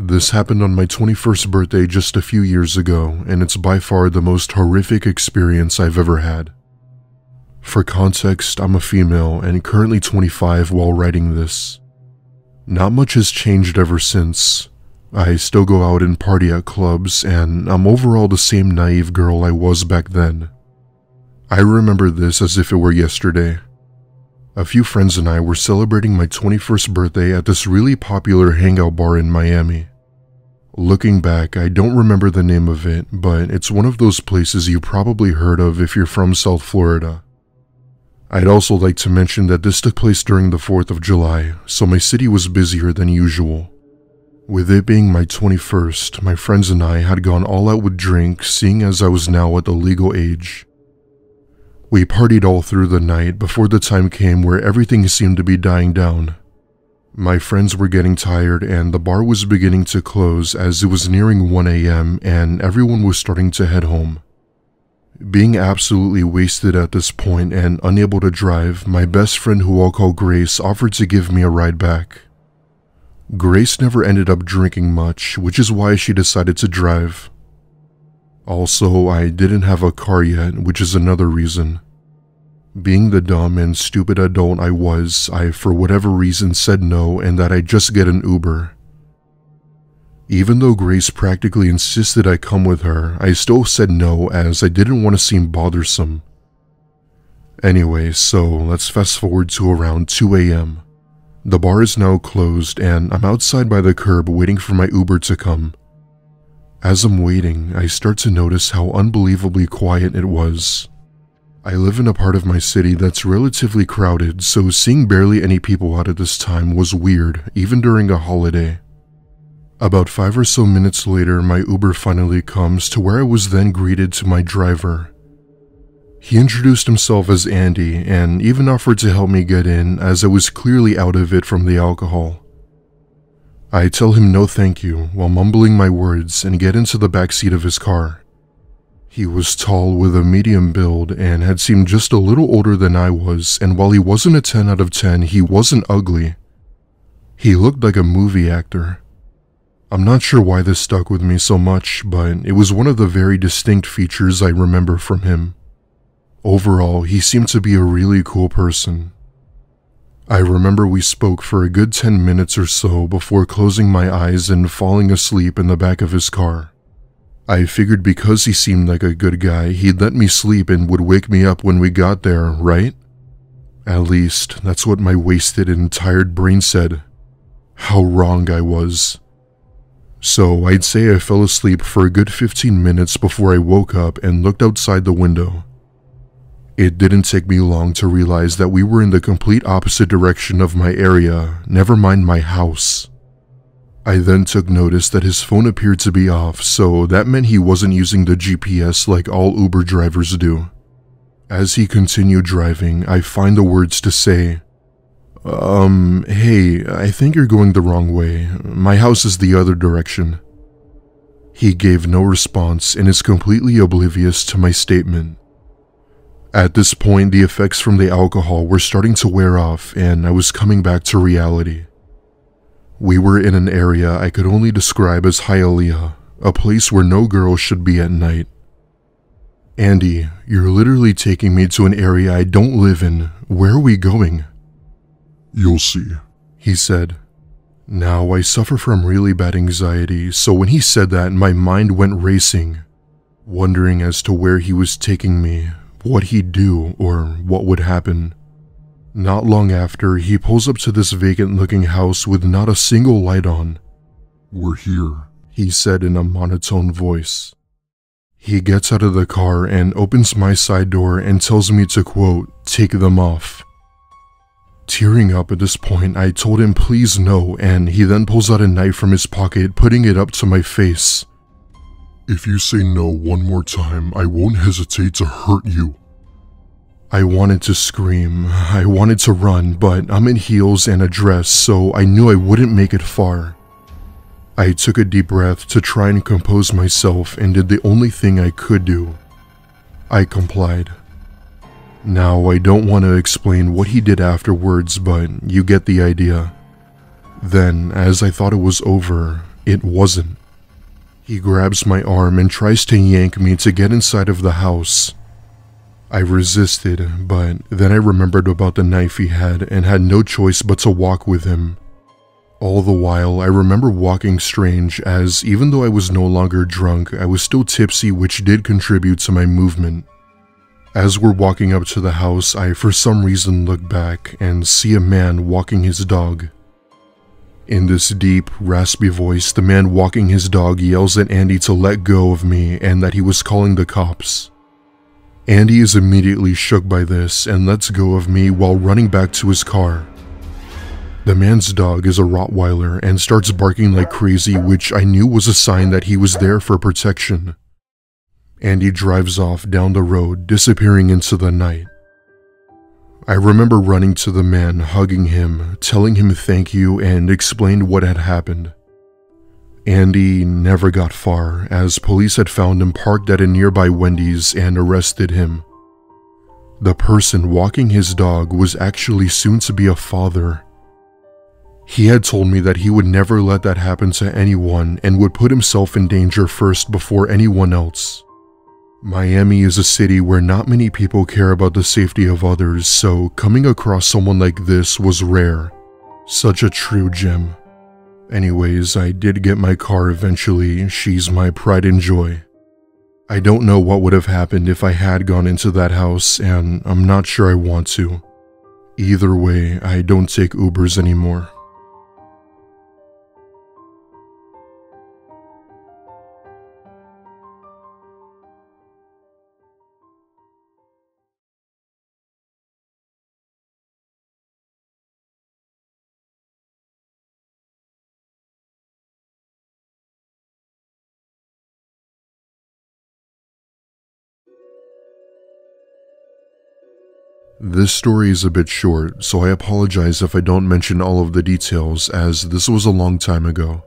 This happened on my 21st birthday just a few years ago, and it's by far the most horrific experience I've ever had. For context, I'm a female and currently 25 while writing this. Not much has changed ever since. I still go out and party at clubs, and I'm overall the same naive girl I was back then. I remember this as if it were yesterday. A few friends and I were celebrating my 21st birthday at this really popular hangout bar in Miami. Looking back, I don't remember the name of it, but it's one of those places you probably heard of if you're from South Florida. I'd also like to mention that this took place during the 4th of July, so my city was busier than usual. With it being my 21st, my friends and I had gone all out with drinks, seeing as I was now at the legal age. We partied all through the night before the time came where everything seemed to be dying down. My friends were getting tired and the bar was beginning to close as it was nearing 1 a.m. and everyone was starting to head home. Being absolutely wasted at this point and unable to drive, my best friend, who I'll call Grace, offered to give me a ride back. Grace never ended up drinking much, which is why she decided to drive. Also, I didn't have a car yet, which is another reason. Being the dumb and stupid adult I was, I for whatever reason said no and that I'd just get an Uber. Even though Grace practically insisted I come with her, I still said no as I didn't want to seem bothersome. Anyway, so let's fast forward to around 2 a.m. The bar is now closed and I'm outside by the curb waiting for my Uber to come. As I'm waiting, I start to notice how unbelievably quiet it was. I live in a part of my city that's relatively crowded, so seeing barely any people out at this time was weird, even during a holiday. About 5 or so minutes later, my Uber finally comes to where I was then greeted to my driver. He introduced himself as Andy and even offered to help me get in as I was clearly out of it from the alcohol. I tell him no thank you while mumbling my words and get into the back seat of his car. He was tall with a medium build and had seemed just a little older than I was, and while he wasn't a 10 out of 10, he wasn't ugly. He looked like a movie actor. I'm not sure why this stuck with me so much, but it was one of the very distinct features I remember from him. Overall, he seemed to be a really cool person. I remember we spoke for a good 10 minutes or so before closing my eyes and falling asleep in the back of his car. I figured because he seemed like a good guy, he'd let me sleep and would wake me up when we got there, right? At least, that's what my wasted and tired brain said. How wrong I was. So I'd say I fell asleep for a good 15 minutes before I woke up and looked outside the window. It didn't take me long to realize that we were in the complete opposite direction of my area, never mind my house. I then took notice that his phone appeared to be off, so that meant he wasn't using the GPS like all Uber drivers do. As he continued driving, I find the words to say, hey, I think you're going the wrong way. My house is the other direction. He gave no response and is completely oblivious to my statement. At this point, the effects from the alcohol were starting to wear off and I was coming back to reality. We were in an area I could only describe as Hialeah, a place where no girl should be at night. Andy, you're literally taking me to an area I don't live in. Where are we going? You'll see, he said. Now, I suffer from really bad anxiety, so when he said that, my mind went racing, wondering as to where he was taking me, what he'd do, or what would happen. Not long after, he pulls up to this vacant-looking house with not a single light on. We're here, he said in a monotone voice. He gets out of the car and opens my side door and tells me to, quote, take them off. Tearing up at this point, I told him please no, and he then pulls out a knife from his pocket, putting it up to my face. If you say no one more time, I won't hesitate to hurt you. I wanted to scream, I wanted to run, but I'm in heels and a dress, so I knew I wouldn't make it far. I took a deep breath to try and compose myself and did the only thing I could do. I complied. Now, I don't want to explain what he did afterwards, but you get the idea. Then, as I thought it was over, It wasn't. He grabs my arm and tries to yank me to get inside of the house. I resisted, but then I remembered about the knife he had and had no choice but to walk with him. All the while, I remember walking strange as even though I was no longer drunk, I was still tipsy, which did contribute to my movement. As we're walking up to the house, I for some reason look back and see a man walking his dog. In this deep, raspy voice, the man walking his dog yells at Andy to let go of me and that he was calling the cops. Andy is immediately shook by this and lets go of me while running back to his car. The man's dog is a Rottweiler and starts barking like crazy, which I knew was a sign that he was there for protection. Andy drives off down the road, disappearing into the night. I remember running to the man, hugging him, telling him thank you, and explained what had happened. Andy never got far, as police had found him parked at a nearby Wendy's and arrested him. The person walking his dog was actually soon to be a father. He had told me that he would never let that happen to anyone and would put himself in danger first before anyone else. Miami is a city where not many people care about the safety of others, so coming across someone like this was rare. Such a true gem. Anyways, I did get my car eventually. She's my pride and joy. I don't know what would have happened if I had gone into that house, and I'm not sure I want to. Either way, I don't take Ubers anymore. This story is a bit short, so I apologize if I don't mention all of the details, as this was a long time ago.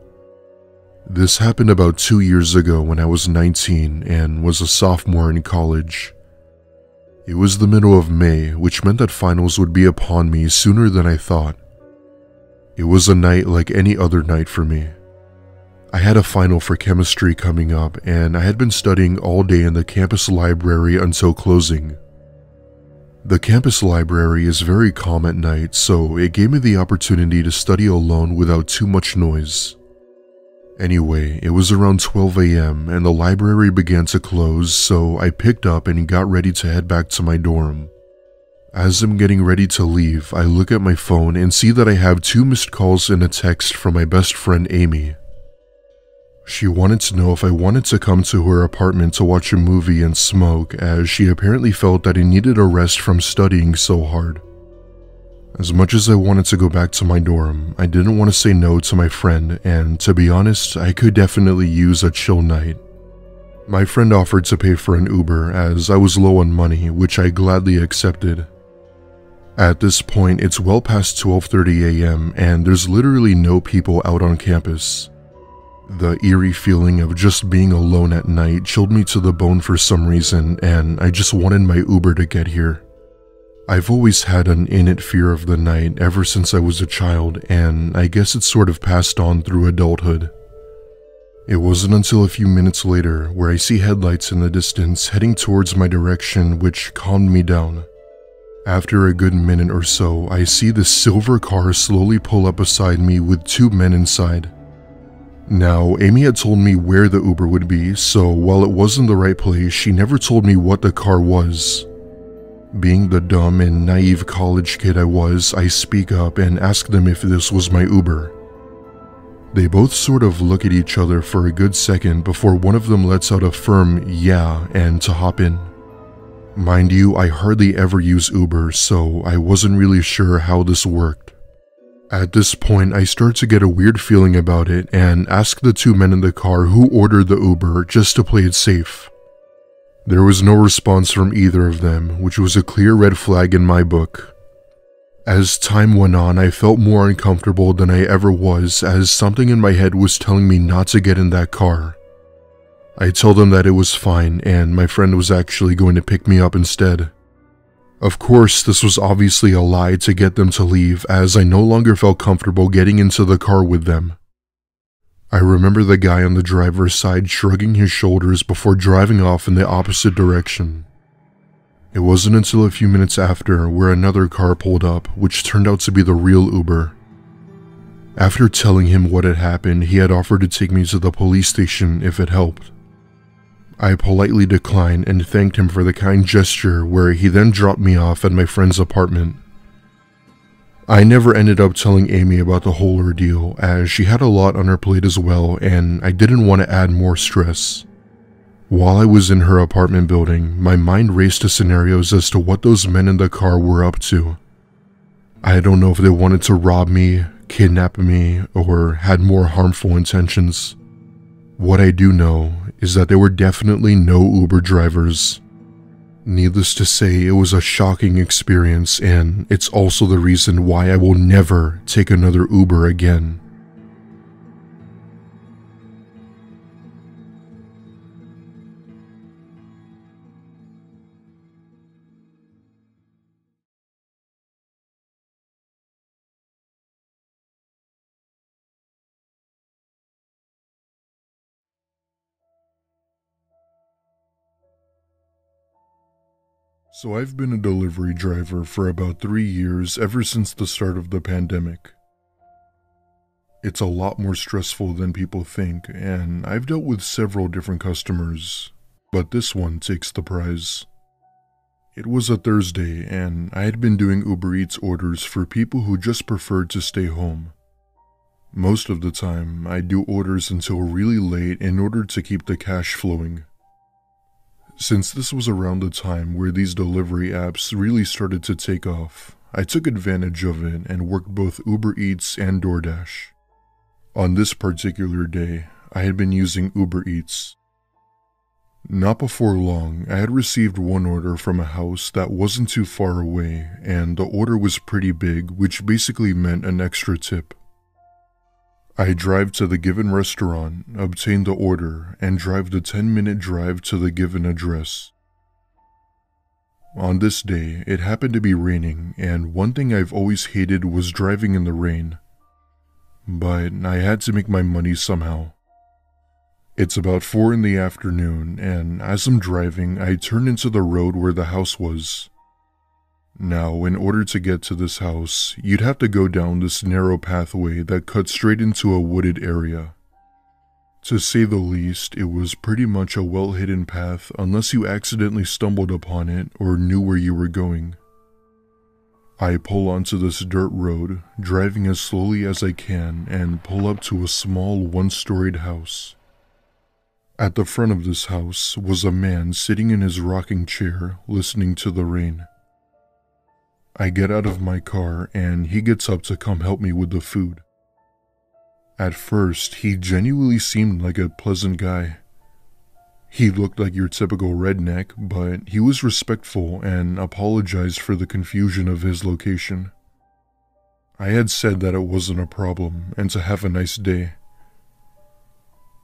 This happened about 2 years ago when I was 19 and was a sophomore in college. It was the middle of May, which meant that finals would be upon me sooner than I thought. It was a night like any other night for me. I had a final for chemistry coming up, and I had been studying all day in the campus library until closing. The campus library is very calm at night, so it gave me the opportunity to study alone without too much noise. Anyway, it was around 12 a.m. and the library began to close, so I picked up and got ready to head back to my dorm. As I'm getting ready to leave, I look at my phone and see that I have 2 missed calls and a text from my best friend Amy. She wanted to know if I wanted to come to her apartment to watch a movie and smoke, as she apparently felt that I needed a rest from studying so hard. As much as I wanted to go back to my dorm, I didn't want to say no to my friend, and to be honest, I could definitely use a chill night. My friend offered to pay for an Uber as I was low on money, which I gladly accepted. At this point, it's well past 12:30 a.m. and there's literally no people out on campus. The eerie feeling of just being alone at night chilled me to the bone for some reason, and I just wanted my Uber to get here. I've always had an innate fear of the night ever since I was a child, and I guess it sort of passed on through adulthood. It wasn't until a few minutes later where I see headlights in the distance heading towards my direction, which calmed me down. After a good minute or so, I see this silver car slowly pull up beside me with 2 men inside. Now, Amy had told me where the Uber would be, so while it wasn't the right place, she never told me what the car was. Being the dumb and naive college kid I was, I speak up and ask them if this was my Uber. They both sort of look at each other for a good second before one of them lets out a firm "yeah" and to hop in. Mind you, I hardly ever use Uber, so I wasn't really sure how this worked. At this point, I start to get a weird feeling about it and ask the 2 men in the car who ordered the Uber just to play it safe. There was no response from either of them, which was a clear red flag in my book. As time went on, I felt more uncomfortable than I ever was, as something in my head was telling me not to get in that car. I told them that it was fine and my friend was actually going to pick me up instead. Of course, this was obviously a lie to get them to leave, as I no longer felt comfortable getting into the car with them. I remember the guy on the driver's side shrugging his shoulders before driving off in the opposite direction. It wasn't until a few minutes after where another car pulled up, which turned out to be the real Uber. After telling him what had happened, he had offered to take me to the police station if it helped. I politely declined and thanked him for the kind gesture, where he then dropped me off at my friend's apartment. I never ended up telling Amy about the whole ordeal, as she had a lot on her plate as well, and I didn't want to add more stress. While I was in her apartment building, my mind raced to scenarios as to what those men in the car were up to. I don't know if they wanted to rob me, kidnap me, or had more harmful intentions. What I do know is that there were definitely no Uber drivers. Needless to say, it was a shocking experience, and it's also the reason why I will never take another Uber again. So I've been a delivery driver for about 3 years ever since the start of the pandemic. It's a lot more stressful than people think, and I've dealt with several different customers, but this one takes the prize. It was a Thursday, and I had been doing Uber Eats orders for people who just preferred to stay home. Most of the time, I do orders until really late in order to keep the cash flowing. Since this was around the time where these delivery apps really started to take off, I took advantage of it and worked both Uber Eats and DoorDash. On this particular day, I had been using Uber Eats. Not before long, I had received one order from a house that wasn't too far away, and the order was pretty big, which basically meant an extra tip. I drive to the given restaurant, obtain the order, and drive the 10-minute drive to the given address. On this day, it happened to be raining, and one thing I've always hated was driving in the rain. But I had to make my money somehow. It's about 4 in the afternoon, and as I'm driving, I turn into the road where the house was. Now, in order to get to this house, you'd have to go down this narrow pathway that cuts straight into a wooded area. To say the least, it was pretty much a well-hidden path unless you accidentally stumbled upon it or knew where you were going. I pull onto this dirt road, driving as slowly as I can, and pull up to a small one-storied house. At the front of this house was a man sitting in his rocking chair, listening to the rain. I get out of my car and he gets up to come help me with the food. At first, he genuinely seemed like a pleasant guy. He looked like your typical redneck, but he was respectful and apologized for the confusion of his location. I had said that it wasn't a problem and to have a nice day.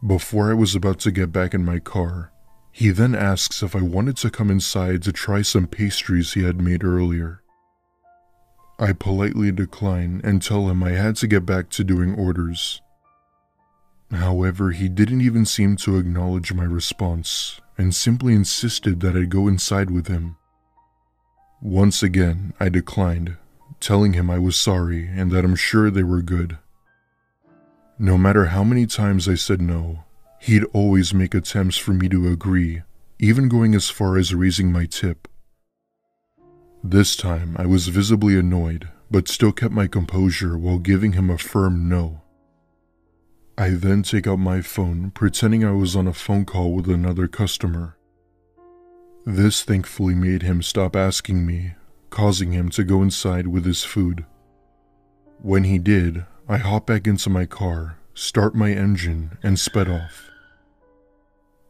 Before I was about to get back in my car, he then asks if I wanted to come inside to try some pastries he had made earlier. I politely decline and tell him I had to get back to doing orders. However, he didn't even seem to acknowledge my response and simply insisted that I go inside with him. Once again, I declined, telling him I was sorry and that I'm sure they were good. No matter how many times I said no, he'd always make attempts for me to agree, even going as far as raising my tip. This time, I was visibly annoyed, but still kept my composure while giving him a firm no. I then take out my phone, pretending I was on a phone call with another customer. This thankfully made him stop asking me, causing him to go inside with his food. When he did, I hop back into my car, start my engine, and sped off.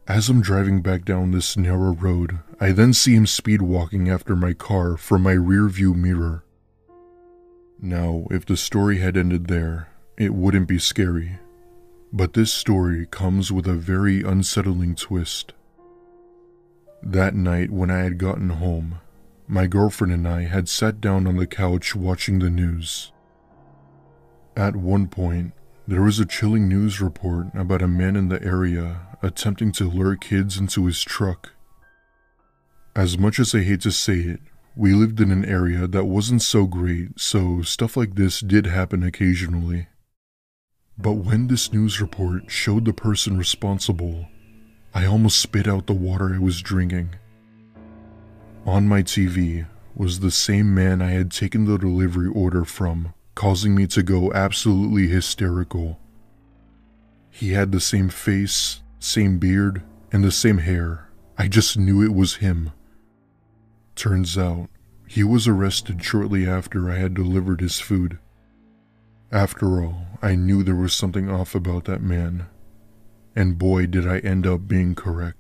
As I'm driving back down this narrow road, I then see him speed walking after my car from my rear view mirror. Now, if the story had ended there, it wouldn't be scary. But this story comes with a very unsettling twist. That night when I had gotten home, my girlfriend and I had sat down on the couch watching the news. At one point, There was a chilling news report about a man in the area attempting to lure kids into his truck. As much as I hate to say it, we lived in an area that wasn't so great, so stuff like this did happen occasionally. But when this news report showed the person responsible, I almost spit out the water I was drinking. On my TV was the same man I had taken the delivery order from, causing me to go absolutely hysterical. He had the same face, same beard, and the same hair. I just knew it was him. Turns out, he was arrested shortly after I had delivered his food. After all, I knew there was something off about that man. And boy, did I end up being correct.